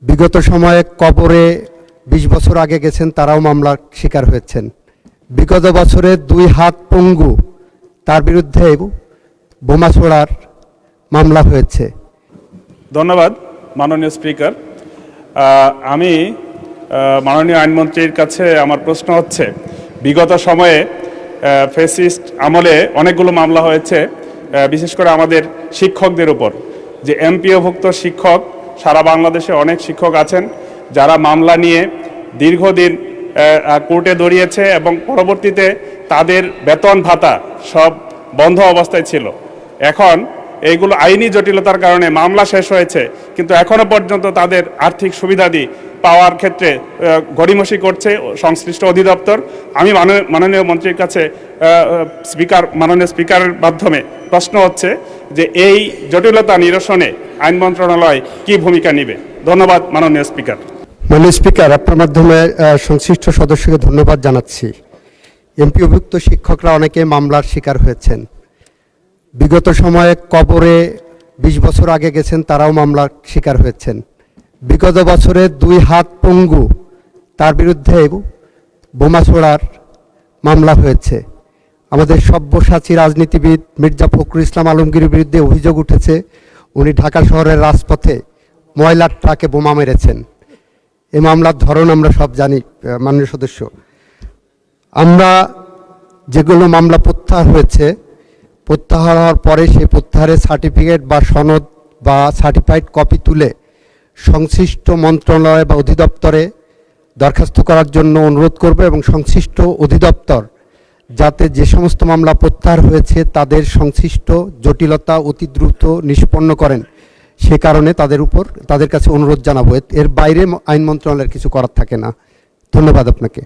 বিগত সময়ে কবরে ২০ বছর আগে গেছেন, তারাও মামলার শিকার হয়েছেন। বিগত বছরে 2 হাত পঙ্গু, তার বিরুদ্ধে বোমা ছোড়ার মামলা হয়েছে। ধন্যবাদ মাননীয় স্পিকার। আমি মাননীয় আইনমন্ত্রীর কাছে আমার প্রশ্ন হচ্ছে, বিগত সময়ে ফ্যাসিস্ট আমলে অনেকগুলো মামলা হয়েছে, বিশেষ করে আমাদের শিক্ষকদের উপর। যে এমপিওভুক্ত শিক্ষক, সারা বাংলাদেশে অনেক শিক্ষক আছেন যারা মামলা নিয়ে দীর্ঘদিন কোর্টে দৌড়িয়েছে এবং পরবর্তীতে তাদের বেতন ভাতা সব বন্ধ অবস্থায় ছিল। এখন এইগুলো আইনি জটিলতার কারণে মামলা শেষ হয়েছে, কিন্তু এখনও পর্যন্ত তাদের আর্থিক সুবিধাদি পাওয়ার ক্ষেত্রে গড়িমসি করছে সংশ্লিষ্ট অধিদপ্তর। আমি মাননীয় মন্ত্রীর কাছে মাননীয় স্পিকারের মাধ্যমে প্রশ্ন হচ্ছে যে এই জটিলতা নিরসনে আইন মন্ত্রণালয় কি ভূমিকা নেবে? ধন্যবাদ মাননীয় স্পিকার। মাননীয় স্পিকার, আপনার মাধ্যমে সংশ্লিষ্ট সদস্যকে ধন্যবাদ জানাচ্ছি। এমপিওভুক্ত শিক্ষকরা অনেকে মামলার শিকার হয়েছেন। বিগত সময়ে কবরে 20 বছর আগে গেছেন, তারাও মামলার শিকার হয়েছেন। বিগত বছরে 2 হাত পঙ্গু, তার বিরুদ্ধে বোমা ছোড়ার মামলা হয়েছে। আমাদের সব্যসাচী রাজনীতিবিদ মির্জা ফখরুল ইসলাম আলমগীরের বিরুদ্ধে অভিযোগ উঠেছে, উনি ঢাকা শহরের রাজপথে ময়লার ট্রাকে বোমা মেরেছেন। এই মামলার ধরন আমরা সব জানি মাননীয় সদস্য। আমরা যেগুলো মামলা প্রত্যাহার হয়েছে, প্রত্যাহার হওয়ার পরে সেই প্রত্যাহারের সার্টিফিকেট বা সনদ বা সার্টিফাইড কপি তুলে সংশ্লিষ্ট মন্ত্রণালয় বা অধিদপ্তরে দরখাস্ত করার জন্য অনুরোধ করব, এবং সংশ্লিষ্ট অধিদপ্তর যাতে যে সমস্ত মামলা প্রত্যাহার হয়েছে তাদের সংশ্লিষ্ট জটিলতা অতি দ্রুত নিষ্পন্ন করেন, সে কারণে তাদের কাছে অনুরোধ জানাবো। এর বাইরে আইন মন্ত্রণালয়ের কিছু করার থাকে না। ধন্যবাদ আপনাকে।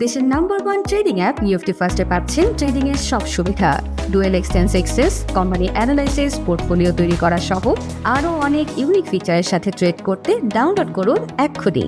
দেশের নাম্বার 1 ট্রেডিং অ্যাপ নিফটি ফার্স্টে পাচ্ছেন ট্রেডিং এর সব সুবিধা, dual exchange access, company analysis, portfolio তৈরি করা সহ আরও অনেক ইউনিক ফিচারের সাথে ট্রেড করতে ডাউনলোড করুন এক্ষুনি।